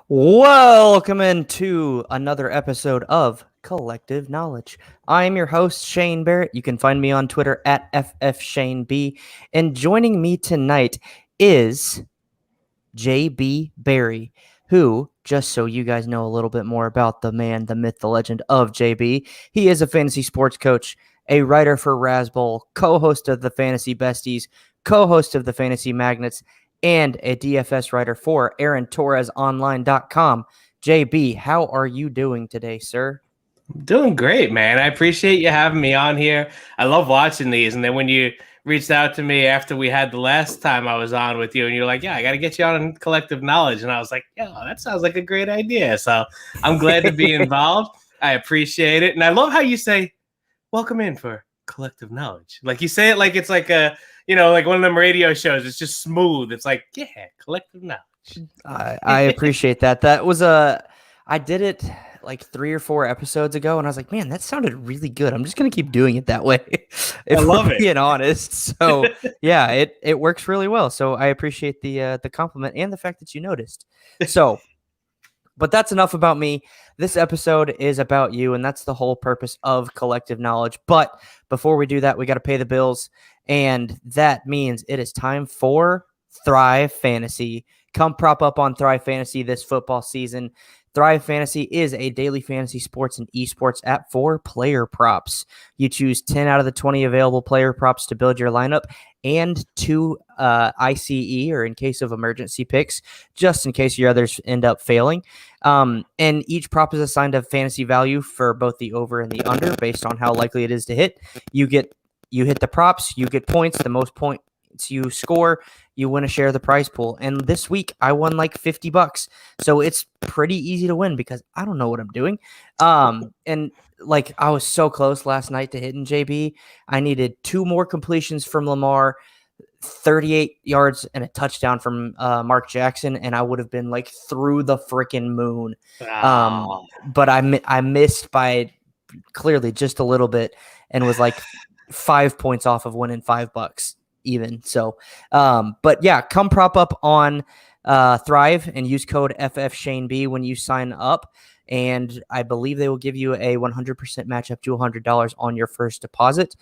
Welcome into another episode of Kollectiv Knowledge. I am your host, Shane Barrett. You can find me on Twitter at FFShaneB. And joining me tonight is JB Barry, who, just so you guys know a little bit more about the man, the myth, the legend of JB, he is a fantasy sports coach, a writer for Razzbowl, co-host of the Fantasy Besties, co-host of the Fantasy Magnets, and a DFS writer for AaronTorresOnline.com. JB, how are you doing today, sir? Doing great, man. I appreciate you having me on here. I love watching these. And then when you reached out to me after we had the last time I was on with you, and you're like, yeah, I got to get you on Kollectiv Knowledge. And I was like, yeah, that sounds like a great idea. So I'm glad to be involved. I appreciate it. And I love how you say, welcome in for Kollectiv Knowledge. Like you say it like it's like like one of them radio shows. It's just smooth. It's like, yeah, Kollectiv Knowledge. I appreciate that. I did it like 3 or 4 episodes ago, and I was like, man, that sounded really good. I'm just gonna keep doing it that way. If I love we're being honest. So yeah, it works really well. So I appreciate the compliment and the fact that you noticed. So, but that's enough about me. This episode is about you, and that's the whole purpose of Kollectiv Knowledge. But before we do that, we got to pay the bills, and that means it is time for Thrive Fantasy. Come prop up on Thrive Fantasy this football season. Thrive Fantasy is a daily fantasy sports and esports app for player props. You choose 10 out of the 20 available player props to build your lineup and 2 ICE, or in case of emergency picks, just in case your others end up failing. And each prop is assigned a fantasy value for both the over and the under based on how likely it is to hit. You hit the props, you get points. The most points you score, you win a share of the prize pool. And this week I won like $50. So it's pretty easy to win because I don't know what I'm doing. And like I was so close last night to hitting JB. I needed 2 more completions from Lamar, 38 yards and a touchdown from Mark Jackson, and I would have been like through the freaking moon. Wow. But I missed by clearly just a little bit and was like 5 points off of winning $5 even. So, but yeah, come prop up on Thrive and use code FFShaneB when you sign up. And I believe they will give you a 100% match up to $100 on your first deposit.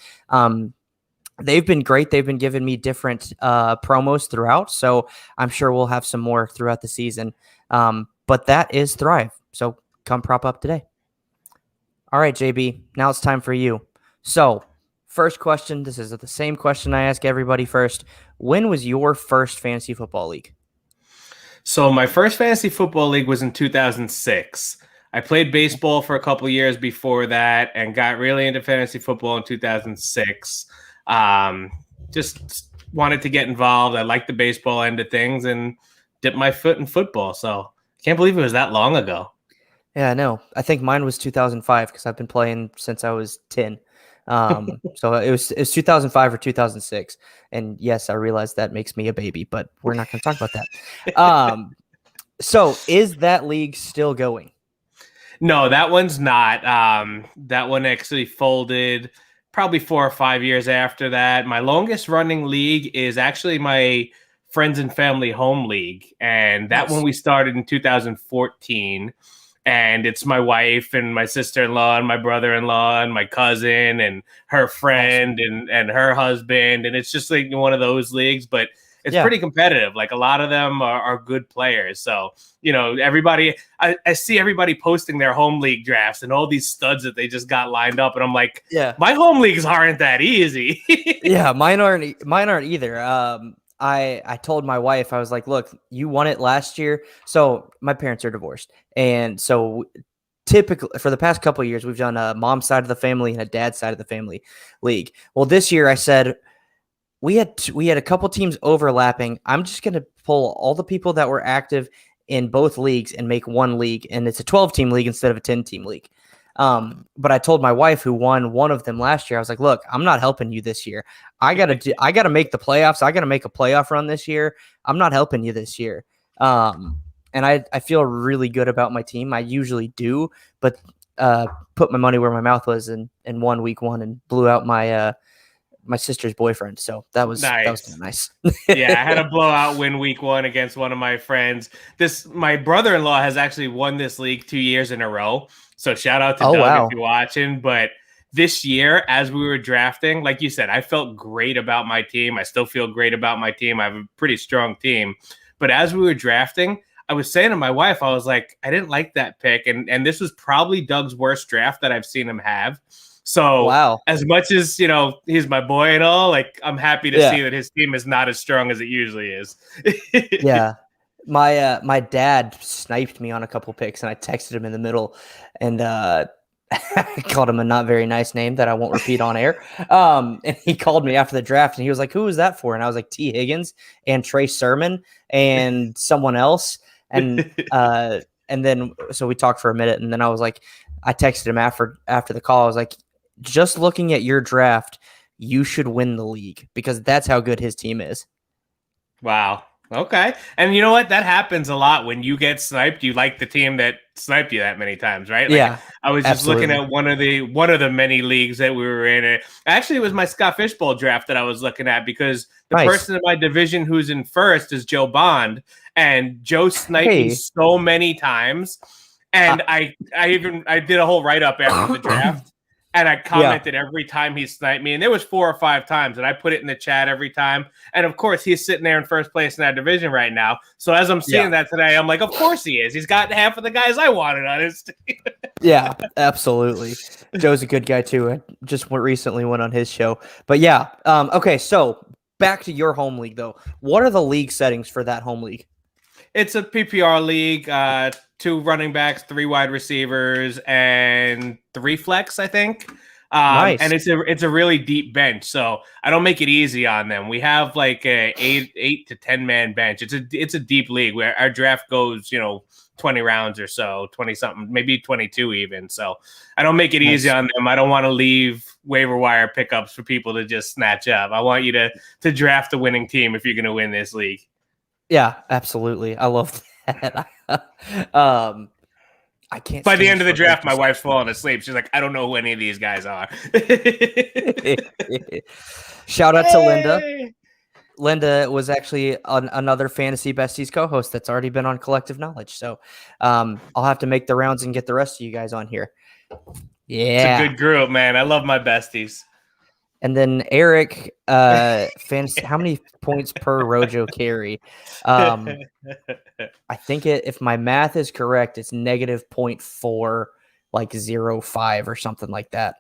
They've been great. They've been giving me different promos throughout. So I'm sure we'll have some more throughout the season. But that is Thrive. So come prop up today. All right, JB, now it's time for you. So first question, this is the same question I ask everybody first. When was your first fantasy football league? So my first fantasy football league was in 2006. I played baseball for a couple of years before that and got really into fantasy football in 2006. Just wanted to get involved. I liked the baseball end of things and dipped my foot in football. So I can't believe it was that long ago. Yeah, I know. I think mine was 2005 because I've been playing since I was 10. So it was 2005 or 2006. And yes, I realize that makes me a baby, but we're not going to talk about that. So is that league still going? No, that one's not. That one actually folded probably 4 or 5 years after that. My longest running league is actually my friends and family home league. And that one we started in 2014. And it's my wife and my sister-in-law and my brother-in-law and my cousin and her friend and her husband. And it's just like one of those leagues, but it's pretty competitive. Like a lot of them are good players. So, everybody, I see everybody posting their home league drafts and all these studs that they just got lined up. And I'm like, my home leagues aren't that easy. Yeah, mine aren't either. I told my wife, I was like, look, you won it last year. So my parents are divorced. And so typically for the past couple of years, we've done a mom's side of the family and a dad's side of the family league. Well, this year I said, we had a couple teams overlapping. I'm just going to pull all the people that were active in both leagues and make one league. And it's a 12-team league instead of a 10-team league. But I told my wife, who won one of them last year, I was like, look, I'm not helping you this year. I gotta make the playoffs. I gotta make a playoff run this year. I'm not helping you this year. And I feel really good about my team. I usually do, but put my money where my mouth was and won week 1 and blew out my my sister's boyfriend. So that was kind Nice. of nice. Yeah, I had a blowout win week 1 against one of my friends. My brother-in-law has actually won this league 2 years in a row. So shout out to Oh, Doug wow. if you're watching. But this year, as we were drafting, like you said, I felt great about my team. I still feel great about my team. I have a pretty strong team. But as we were drafting, I was saying to my wife, I was like, I didn't like that pick. And this was probably Doug's worst draft that I've seen him have. So Wow. as much as, he's my boy and all, like, I'm happy to Yeah. see that his team is not as strong as it usually is. Yeah. My dad sniped me on a couple picks, and I texted him in the middle, and I called him a not very nice name that I won't repeat on air. And he called me after the draft, and he was like, "Who was that for?" And I was like, "T. Higgins and Trey Sermon and someone else." And then so we talked for a minute, and then I was like, I texted him after the call. I was like, just looking at your draft, you should win the league, because that's how good his team is. Wow. Okay. And you know what? That happens a lot when you get sniped. You like the team that sniped you that many times, right? Like, Yeah. I was just absolutely. looking at one of the many leagues that we were in. Actually, it was my Scott Fishbowl draft that I was looking at, because the Nice. person in my division who's in first is Joe Bond, and Joe sniped me so many times. And I did a whole write-up after the draft. And I commented every time he sniped me. And there was 4 or 5 times. And I put it in the chat every time. And, of course, he's sitting there in first place in that division right now. So as I'm seeing that today, I'm like, of course he is. He's got half of the guys I wanted on his team. Yeah, absolutely. Joe's a good guy, too. I just recently went on his show. But, yeah. Okay, so back to your home league, though. What are the league settings for that home league? It's a PPR league. 2 running backs, 3 wide receivers, and 3 flex, I think. Nice. And it's a really deep bench, so I don't make it easy on them. We have like a 8 to 10 man bench. It's a deep league where our draft goes, 20 rounds or so, 20 something, maybe 22 even. So I don't make it easy on them. I don't want to leave waiver wire pickups for people to just snatch up. I want you to draft a winning team if you're going to win this league. Yeah, absolutely. I love that. I can't. By the end of the draft, my wife's falling asleep. She's like, I don't know who any of these guys are. Shout out to Linda. Linda was actually another Fantasy Besties co-host that's already been on Kollectiv Knowledge. So I'll have to make the rounds and get the rest of you guys on here. Yeah. It's a good group, man. I love my besties. And then Eric, fantasy, how many points per Rojo carry? I think if my math is correct, it's negative 0.4, like 0.5 or something like that.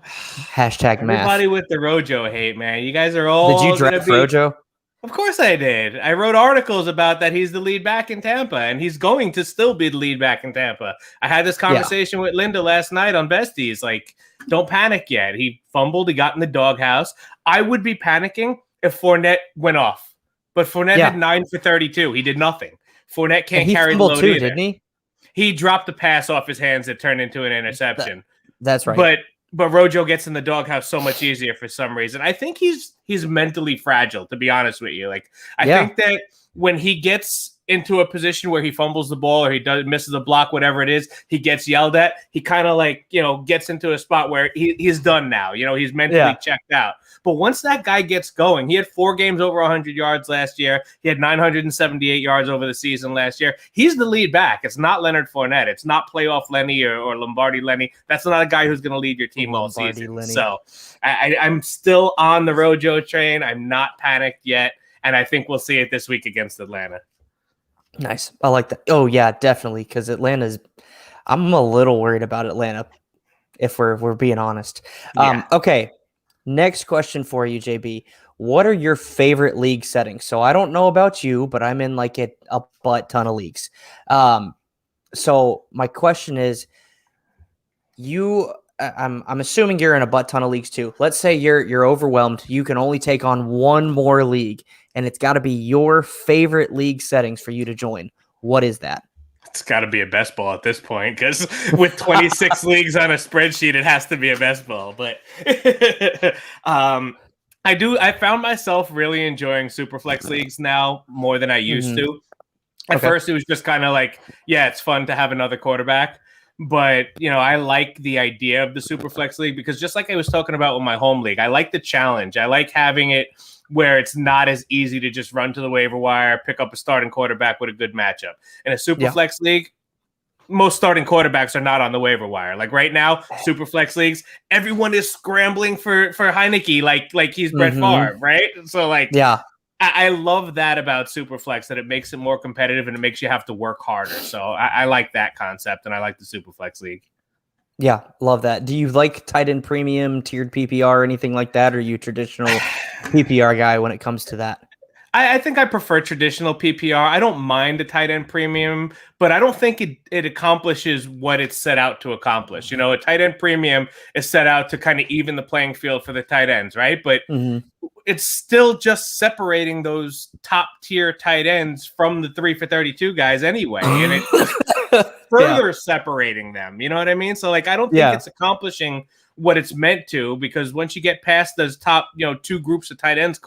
Hashtag math. Everybody with the Rojo hate, man. You guys are all. Did you draft Rojo? Of course I did. I wrote articles about that. He's the lead back in Tampa, and he's going to still be the lead back in Tampa. I had this conversation with Linda last night on Besties. Like, don't panic yet. He fumbled. He got in the doghouse. I would be panicking if Fournette went off. But Fournette had 9 for 32. He did nothing. Fournette can't carry the load too, either. Didn't he? He dropped the pass off his hands that turned into an interception. That's right. But Rojo gets in the doghouse so much easier for some reason. I think he's mentally fragile, to be honest with you. Like, I think that when he gets into a position where he fumbles the ball or he misses a block, whatever it is, he gets yelled at. He kind of gets into a spot where he's done now. He's mentally checked out. But once that guy gets going, he had 4 games over 100 yards last year. He had 978 yards over the season last year. He's the lead back. It's not Leonard Fournette. It's not playoff Lenny or Lombardi Lenny. That's not a guy who's going to lead your team all season. Lenny. So I'm still on the Rojo train. I'm not panicked yet. And I think we'll see it this week against Atlanta. Nice. I like that. Oh, yeah, definitely. Because I'm a little worried about Atlanta, if we're being honest. Okay. Next question for you, JB. What are your favorite league settings? So I don't know about you, but I'm in like a butt ton of leagues. So my question is, I'm assuming you're in a butt ton of leagues too. Let's say you're overwhelmed. You can only take on one more league, and it's got to be your favorite league settings for you to join. What is that? It's got to be a best ball at this point, because with 26 leagues on a spreadsheet, it has to be a best ball. But I found myself really enjoying Superflex leagues now more than I used to. At first, it was just kind of like, it's fun to have another quarterback. But, I like the idea of the Superflex League because just like I was talking about with my home league, I like the challenge. I like having it where it's not as easy to just run to the waiver wire, pick up a starting quarterback with a good matchup. In a Superflex League, most starting quarterbacks are not on the waiver wire. Like right now, Superflex leagues, everyone is scrambling for Heineke like he's Brett Favre, right? So yeah. I love that about Superflex, that it makes it more competitive and it makes you have to work harder. So I like that concept, and I like the Superflex League. Yeah, love that. Do you like tight end premium, tiered PPR, or anything like that? Or are you traditional PPR guy when it comes to that? I think I prefer traditional PPR. I don't mind the tight end premium, but I don't think it accomplishes what it's set out to accomplish. A tight end premium is set out to kind of even the playing field for the tight ends, right? But it's still just separating those top tier tight ends from the 3 for 32 guys anyway. And it's just further separating them. You know what I mean? So I don't think it's accomplishing what it's meant to, because once you get past those top, two groups of tight ends,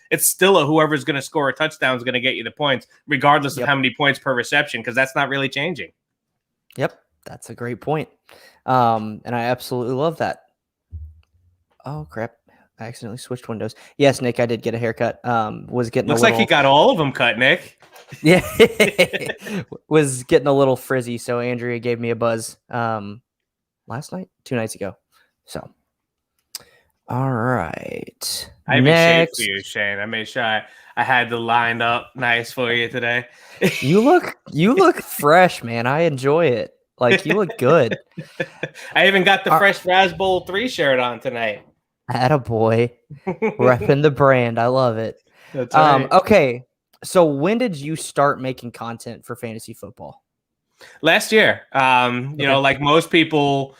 it's still whoever's going to score a touchdown is going to get you the points, regardless of how many points per reception, because that's not really changing. Yep, that's a great point. And I absolutely love that. Oh, crap. I accidentally switched windows. Yes, Nick, I did get a haircut. Was getting Looks like you got all of them cut, Nick. Yeah. Was getting a little frizzy, so Andrea gave me a buzz last night, 2 nights ago. So, all right. I even shaved for you, Shane. I made sure I had the lined up nice for you today. You look fresh, man. I enjoy it. You look good. I even got the fresh Raz Bowl 3 shirt on tonight. Attaboy. Repping the brand. I love it. That's right. Okay. So when did you start making content for fantasy football? Last year. Like most people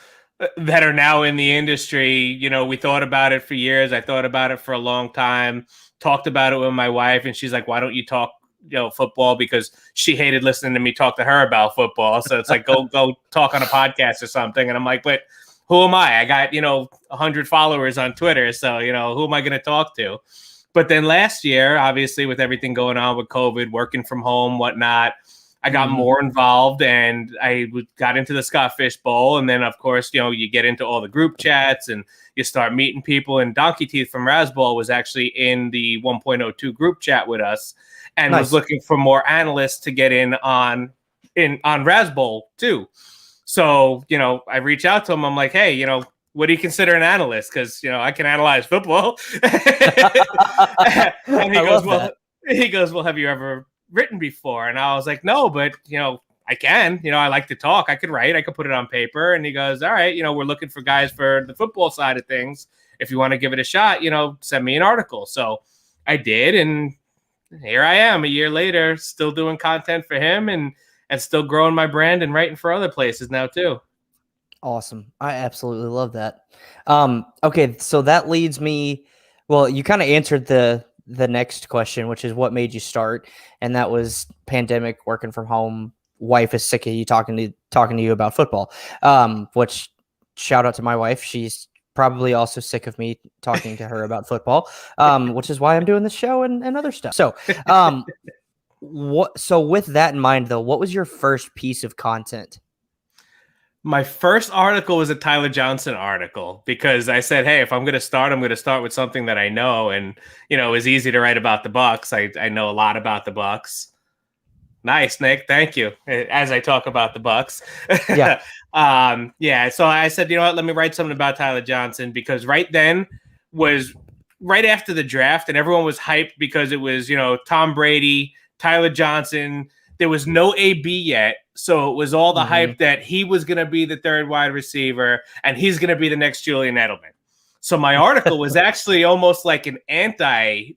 that are now in the industry, we thought about it for years. I thought about it for a long time, talked about it with my wife, and she's like, why don't you talk, football? Because she hated listening to me talk to her about football. So it's like, go talk on a podcast or something. And I'm like, but who am I? I got, 100 followers on Twitter. So, who am I going to talk to? But then last year, obviously, with everything going on with COVID, working from home, whatnot, I got more involved, and I got into the Scott Fish Bowl. And then, of course, you get into all the group chats and you start meeting people. And Donkey Teeth from Raz Bowl was actually in the 1.02 group chat with us and was looking for more analysts to get in on Raz Bowl too. So, I reach out to him. I'm like, hey, what do you consider an analyst? Because, I can analyze football. And he goes, well, have you ever written before? And I was like, no, but I can, I like to talk. I could write, I could put it on paper. And he goes, all right, we're looking for guys for the football side of things. If you want to give it a shot, send me an article. So I did, and here I am a year later, still doing content for him and still growing my brand and writing for other places now too. Awesome. I absolutely love that. Okay, so that leads me, well, you kind of answered the next question, which is what made you start, and that was pandemic, working from home. Wife is sick of you talking to you about football. Which, shout out to my wife. She's probably also sick of me talking to her about football. Which is why I'm doing this show and other stuff. So, So with that in mind, though, what was your first piece of content? My first article was a Tyler Johnson article, because I said, hey, if I'm going to start with something that I know, and, it was easy to write about the Bucs. I know a lot about the Bucs. Nice, Nick. Thank you. As I talk about the Bucs. Yeah. So I said, let me write something about Tyler Johnson, because right then was right after the draft, and everyone was hyped because it was, Tom Brady, Tyler Johnson. There was no AB yet. So it was all the hype that he was going to be the third wide receiver and he's going to be the next Julian Edelman. So my article was actually almost like an anti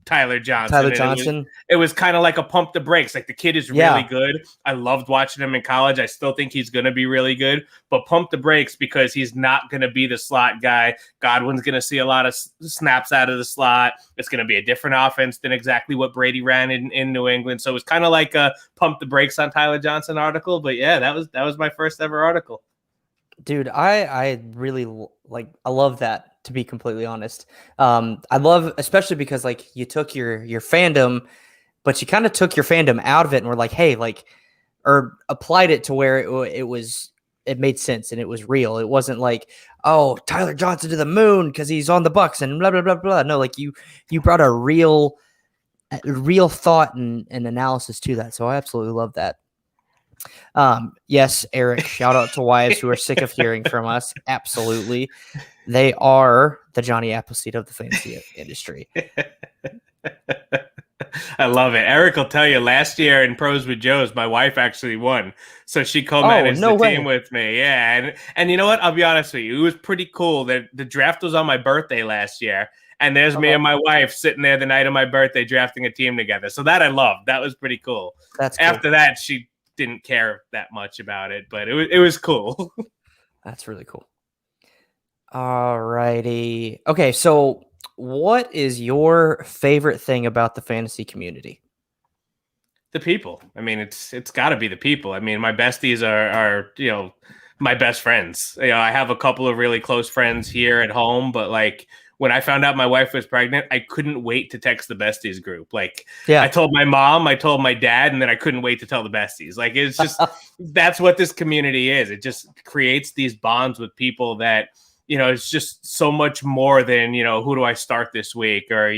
Tyler Johnson. It was kind of like a pump the brakes. Like, the kid is really good. I loved watching him in college. I still think he's going to be really good, but pump the brakes because he's not going to be the slot guy. Godwin's going to see a lot of snaps out of the slot. It's going to be a different offense than exactly what Brady ran in New England. So it was kind of like a pump the brakes on Tyler Johnson article. But yeah, that was my first ever article. Dude, I really I love that, to be completely honest. I love, especially because you took your fandom, but you kind of took your fandom out of it and were like, hey, or applied it to where it was it made sense and it was real. It wasn't like, oh, Tyler Johnson to the moon because he's on the Bucks and blah blah blah blah. No, like you brought a real thought and analysis to that. So I absolutely love that. Yes, Eric, shout out to wives who are sick of hearing from us. Absolutely. They are the Johnny Appleseed of the fantasy industry. I love it. Eric will tell you last year in Pros with Joe's, my wife actually won. So she co-managed the team with me. Yeah. And you know what? I'll be honest with you. It was pretty cool that the draft was on my birthday last year. And there's me and my wife sitting there the night of my birthday drafting a team together. So that I loved. That was pretty cool. That's cool. After that, she didn't care that much about it, but it was cool. That's really cool. All righty. Okay, so what is your favorite thing about the fantasy community? The people. I mean, it's got to be the people. I mean, my besties are my best friends. I have a couple of really close friends here at home, but like when I found out my wife was pregnant, I couldn't wait to text the besties group. Like, I told my mom, I told my dad, and then I couldn't wait to tell the besties. Like, it's just, that's what this community is. It just creates these bonds with people that, it's just so much more than, who do I start this week? Or,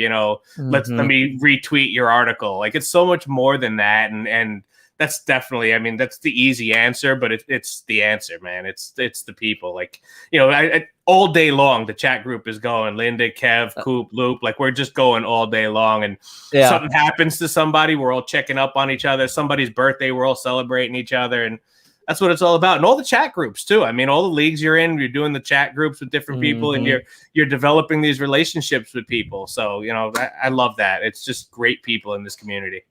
let me retweet your article. Like, it's so much more than that. And that's definitely, I mean, that's the easy answer, but it's the answer, man. It's the people. Like, I all day long, the chat group is going. Linda, Kev, Coop, Loop. Like, we're just going all day long. And something happens to somebody, we're all checking up on each other. Somebody's birthday, we're all celebrating each other. And that's what it's all about. And all the chat groups too. I mean, all the leagues you're in, you're doing the chat groups with different people, and you're developing these relationships with people. So, I love that. It's just great people in this community.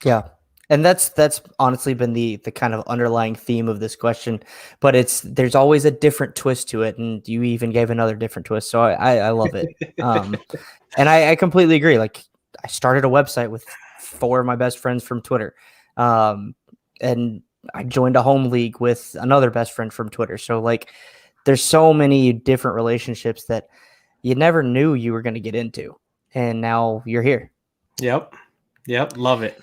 Yeah. And that's honestly been the kind of underlying theme of this question, but there's always a different twist to it. And you even gave another different twist. So I love it. And I completely agree. Like, I started a website with 4 of my best friends from Twitter. And I joined a home league with another best friend from Twitter. So like, there's so many different relationships that you never knew you were going to get into. And now you're here. Yep. Love it.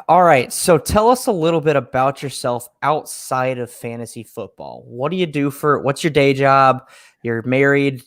All right. So tell us a little bit about yourself outside of fantasy football. What do you do what's your day job? You're married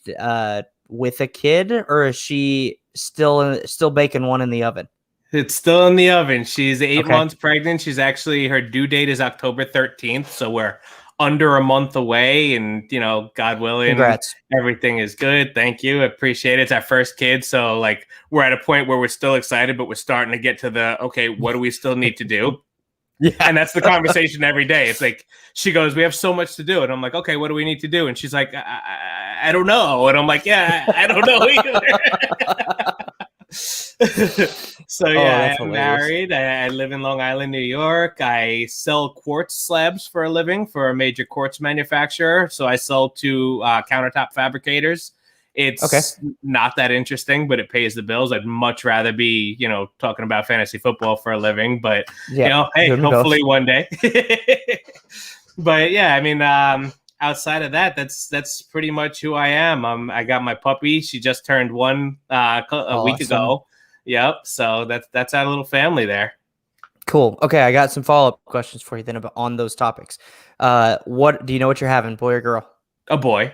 with a kid, or is she still baking one in the oven? It's still in the oven. She's 8 months pregnant. She's actually, her due date is October 13th. So we're under a month away, and, God willing, congrats. Everything is good. Thank you. I appreciate it. It's our first kid. So like, we're at a point where we're still excited, but we're starting to get to okay, what do we still need to do? Yeah. And that's the conversation every day. It's like, she goes, we have so much to do. And I'm like, okay, what do we need to do? And she's like, I don't know. And I'm like, yeah, I don't know either. So yeah, I'm married. I live in Long Island, New York. I sell quartz slabs for a living for a major quartz manufacturer. So I sell to countertop fabricators. It's not that interesting, but it pays the bills. I'd much rather be, talking about fantasy football for a living. But hey, hopefully one day. But yeah, I mean, outside of that, that's pretty much who I am. I got my puppy. She just turned 1 a week ago. Yep. So that's our little family there. Cool. Okay, I got some follow-up questions for you then on those topics. What do you know what you're having, boy or girl? A boy.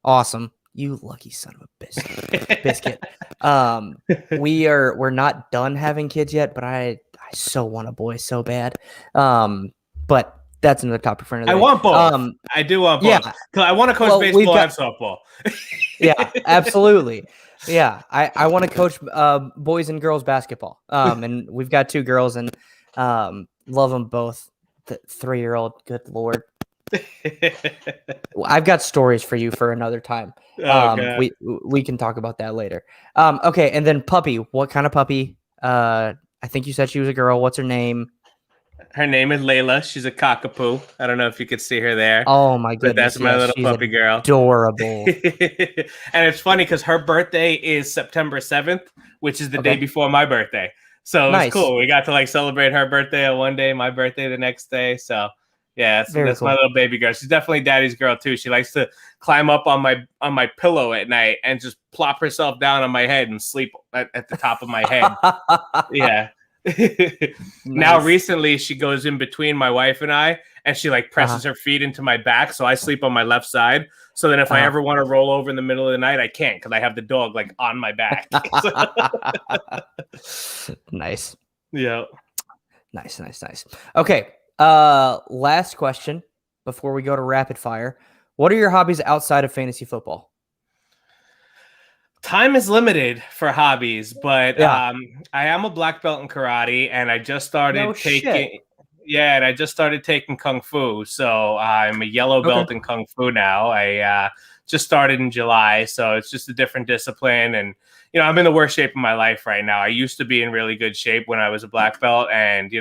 Awesome. You lucky son of a biscuit. We're not done having kids yet, but I so want a boy so bad. But that's another topic for another day. I want both. I do want both. Yeah. I want to coach baseball and softball. Yeah, absolutely. Yeah, I want to coach boys and girls basketball. And we've got 2 girls, and love them both. The 3-year-old, good Lord. I've got stories for you for another time. We can talk about that later. Okay, and then puppy. What kind of puppy? I think you said she was a girl. What's her name? Her name is Layla. She's a cockapoo. I don't know if you could see her there. Oh my goodness! But that's my little puppy girl. Adorable. And it's funny because her birthday is September 7th, which is the day before my birthday. So it's cool. We got to like celebrate her birthday on one day, my birthday the next day. So yeah, that's cool. My little baby girl. She's definitely daddy's girl too. She likes to climb up on my pillow at night and just plop herself down on my head and sleep at the top of my head. Yeah. Now, Nice. recently, she goes in between my wife and I, and she like presses her feet into my back, so I sleep on my left side. So then, if I ever want to roll over in the middle of the night, I can't because I have the dog like on my back. Nice. Yeah. Nice. Okay. Last question before we go to rapid fire. What are your hobbies outside of fantasy football? Time is limited for hobbies, but Yeah. I am a black belt in karate, and I just started No taking. shit. Yeah, and I just started taking kung fu. So I'm a yellow belt Okay. in kung fu now. I just started in July, so it's just a different discipline. And I'm in the worst shape of my life right now. I used to be in really good shape when I was a black belt, and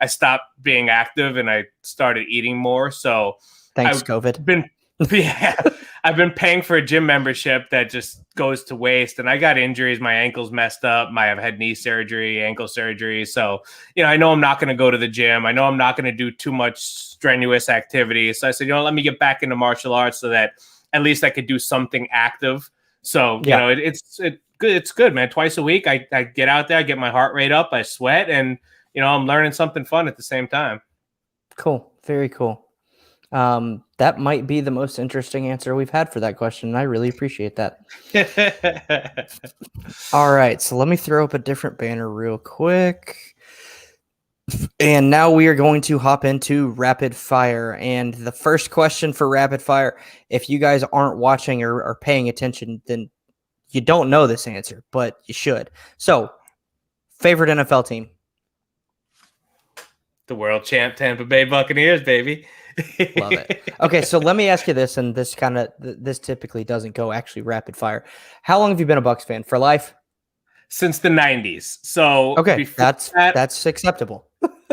I stopped being active and I started eating more. So Thanks, I've COVID. been yeah, I've been paying for a gym membership that just goes to waste, and I got injuries. My ankle's messed up. I've had knee surgery, ankle surgery. So, I know I'm not going to go to the gym. I know I'm not going to do too much strenuous activity. So I said, let me get back into martial arts so that at least I could do something active. So, it's good. It's good, man. Twice a week, I get out there, I get my heart rate up, I sweat, and I'm learning something fun at the same time. Cool. Very cool. That might be the most interesting answer we've had for that question, and I really appreciate that. All right, so let me throw up a different banner real quick. And now we are going to hop into rapid fire. And the first question for rapid fire, if you guys aren't watching or are paying attention, then you don't know this answer, but you should. So, favorite NFL team? The world champ Tampa Bay Buccaneers, baby. Love it. Okay, so let me ask you this, and this typically doesn't go actually rapid fire. How long have you been a Bucs fan? For life? Since the 90s. So okay, that's acceptable.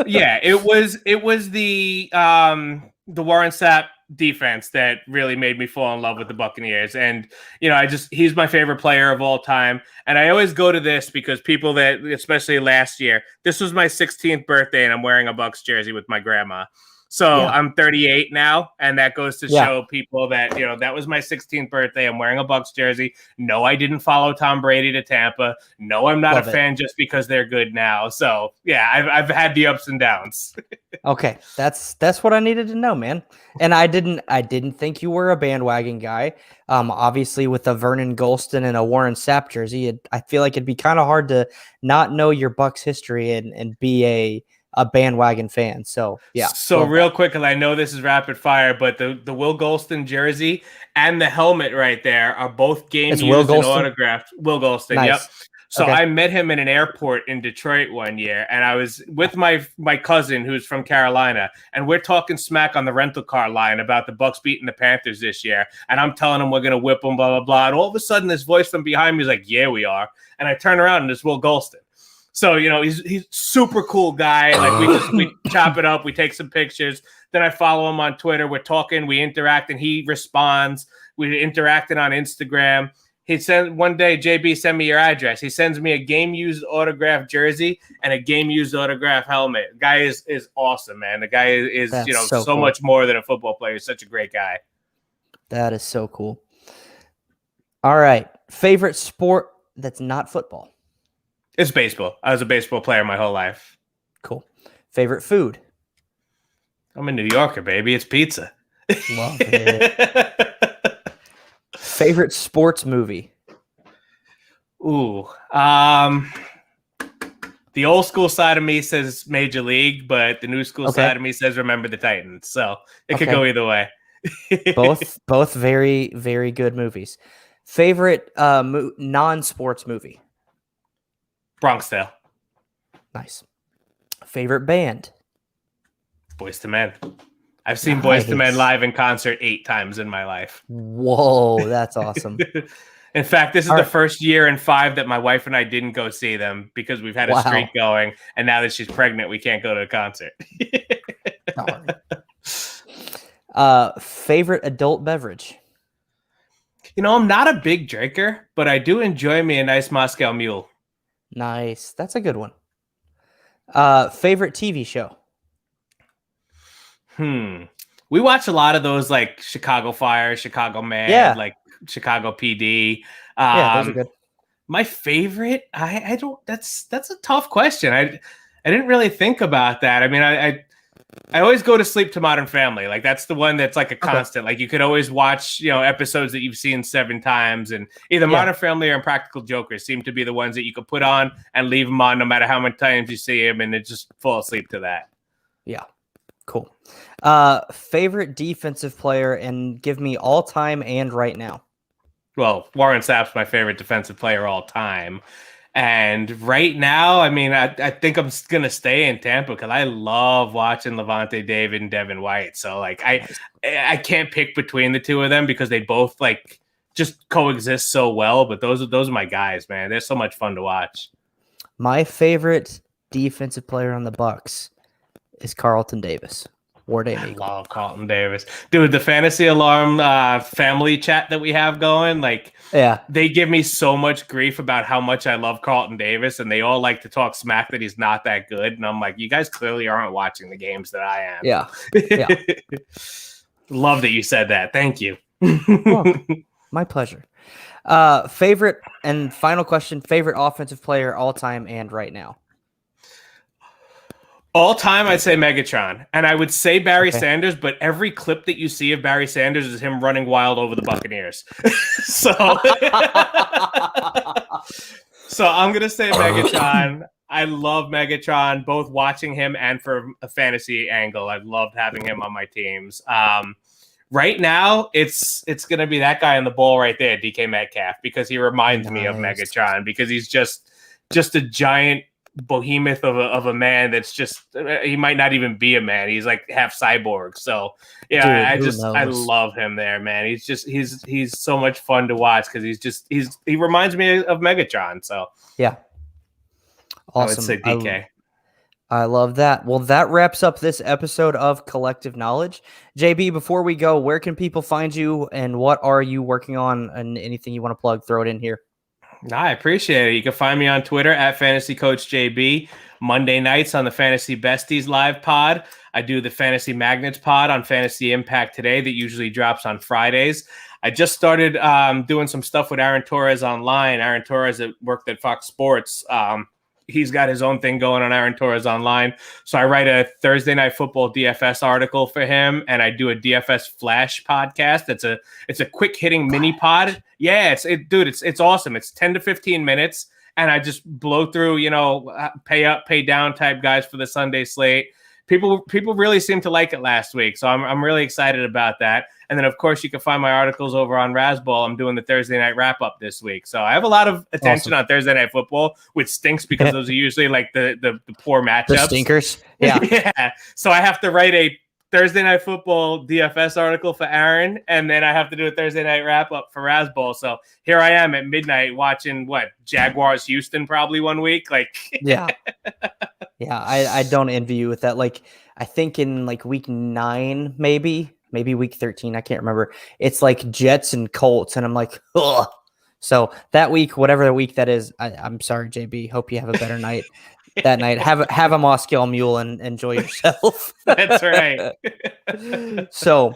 Yeah, it was the Warren Sapp defense that really made me fall in love with the Buccaneers. And he's my favorite player of all time. And I always go to this because people that, especially last year, this was my 16th birthday and I'm wearing a Bucs jersey with my grandma. So I'm 38 now, and that goes to show people that, that was my 16th birthday. I'm wearing a Bucs jersey. No, I didn't follow Tom Brady to Tampa. No, I'm not a fan just because they're good now. So, yeah, I've had the ups and downs. Okay, that's what I needed to know, man. And I didn't think you were a bandwagon guy. Obviously with a Vernon Gholston and a Warren Sapp jersey, I feel like it'd be kind of hard to not know your Bucs history and be a bandwagon fan. So yeah. So real quick, because I know this is rapid fire, but the Will Gholston jersey and the helmet right there are both game used and autographed. Will Gholston, nice. Yep. So I met him in an airport in Detroit one year, and I was with my cousin who's from Carolina, and we're talking smack on the rental car line about the Bucs beating the Panthers this year, and I'm telling him we're gonna whip them, blah blah blah, and all of a sudden this voice from behind me is like, "Yeah, we are," and I turn around and it's Will Gholston. So, he's super cool guy. Like we chop it up. We take some pictures. Then I follow him on Twitter. We're talking, we interact, and he responds. We interacted on Instagram. He sent one day, JB, send me your address. He sends me a game used autograph jersey and a game used autograph helmet. The guy is awesome, man. The guy is so cool. Much more than a football player. He's such a great guy. That is so cool. All right. Favorite sport that's not football? It's baseball. I was a baseball player my whole life. Cool. Favorite food? I'm a New Yorker, baby. It's pizza. Love it. Favorite sports movie? Ooh. The old school side of me says Major League, but the new school side of me says Remember the Titans. So it could go either way. both very, very good movies. Favorite non-sports movie? Bronx Tale. Nice. Favorite band? Boyz II Men. I've seen Boyz II Men live in concert 8 times in my life. Whoa, that's awesome. In fact, this is the first year in 5 that my wife and I didn't go see them because we've had a streak going, and now that she's pregnant, we can't go to a concert. Favorite adult beverage? I'm not a big drinker, but I do enjoy me a nice Moscow Mule. Nice. That's a good one. Favorite TV show? We watch a lot of those like Chicago Fire, Chicago Man, like Chicago PD. Yeah, those are good. My favorite, I don't. That's a tough question. I didn't really think about that. I mean, I always go to sleep to Modern Family. Like that's the one that's like a constant. Like you could always watch, episodes that you've seen 7 times, and either Modern Family or Impractical Jokers seem to be the ones that you could put on and leave them on no matter how many times you see them, and it just fall asleep to that. Yeah, cool. Favorite defensive player, and give me all time and right now. Well, Warren Sapp's my favorite defensive player all time. And right now, I mean, I think I'm going to stay in Tampa because I love watching Levante David and Devin White. So, like, I can't pick between the two of them because they both, like, just coexist so well. But those are my guys, man. They're so much fun to watch. My favorite defensive player on the Bucks is Carlton Davis. I love Carlton Davis. Dude, the Fantasy Alarm family chat that we have going, like, they give me so much grief about how much I love Carlton Davis, and they all like to talk smack that he's not that good. And I'm like, you guys clearly aren't watching the games that I am. Yeah. Love that you said that. Thank you. My pleasure. Favorite and final question, favorite offensive player all time and right now? All time, I'd say Megatron. And I would say Barry Sanders, but every clip that you see of Barry Sanders is him running wild over the Buccaneers. So I'm going to say Megatron. I love Megatron, both watching him and for a fantasy angle. I've loved having him on my teams. Right now, it's going to be that guy on the ball right there, DK Metcalf, because he reminds me of Megatron, because he's just a giant behemoth of a man that's just, he might not even be a man. He's like half cyborg. So yeah, dude, I love him there, man. He's so much fun to watch because he reminds me of Megatron. So yeah, awesome. I would say DK. I love that. Well, that wraps up this episode of Kollectiv Knowledge. JB, before we go, where can people find you and what are you working on, and anything you want to plug, throw it in here. I appreciate it. You can find me on Twitter at FantasyCoachJB. Monday nights on the Fantasy Besties live pod. I do the Fantasy Magnets pod on Fantasy Impact Today that usually drops on Fridays. I just started doing some stuff with Aaron Torres online. Aaron Torres worked at Fox Sports. He's got his own thing going on Aaron Torres online. So I write a Thursday Night Football DFS article for him, and I do a DFS Flash podcast. It's a quick hitting mini pod. Yeah, it's awesome. It's 10 to 15 minutes, and I just blow through, pay up, pay down type guys for the Sunday slate. People really seem to like it last week, so I'm really excited about that. And then, of course, you can find my articles over on Razzball. I'm doing the Thursday night wrap-up this week. So I have a lot of attention on Thursday Night Football, which stinks because those are usually like the poor matchups. The stinkers. Yeah. Yeah. So I have to write a Thursday Night Football DFS article for Aaron, and then I have to do a Thursday night wrap-up for Razzball. So here I am at midnight watching, Jaguars Houston probably one week. Yeah. Yeah, I don't envy you with that. Like, I think in week 9, maybe week 13, I can't remember. It's like Jets and Colts, and I'm like, ugh. So that week, whatever the week that is, I'm sorry, JB. Hope you have a better night that night. Have a Moscow Mule and enjoy yourself. That's right. So,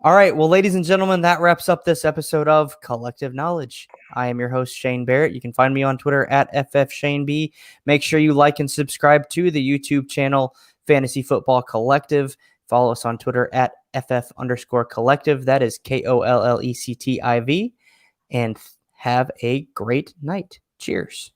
all right. Well, ladies and gentlemen, that wraps up this episode of Kollectiv Knowledge. I am your host, Shane Barrett. You can find me on Twitter at FFShaneB. Make sure you like and subscribe to the YouTube channel, Fantasy Football Collective. Follow us on Twitter at FF_Collective. That is KOLLECTIV. And have a great night. Cheers.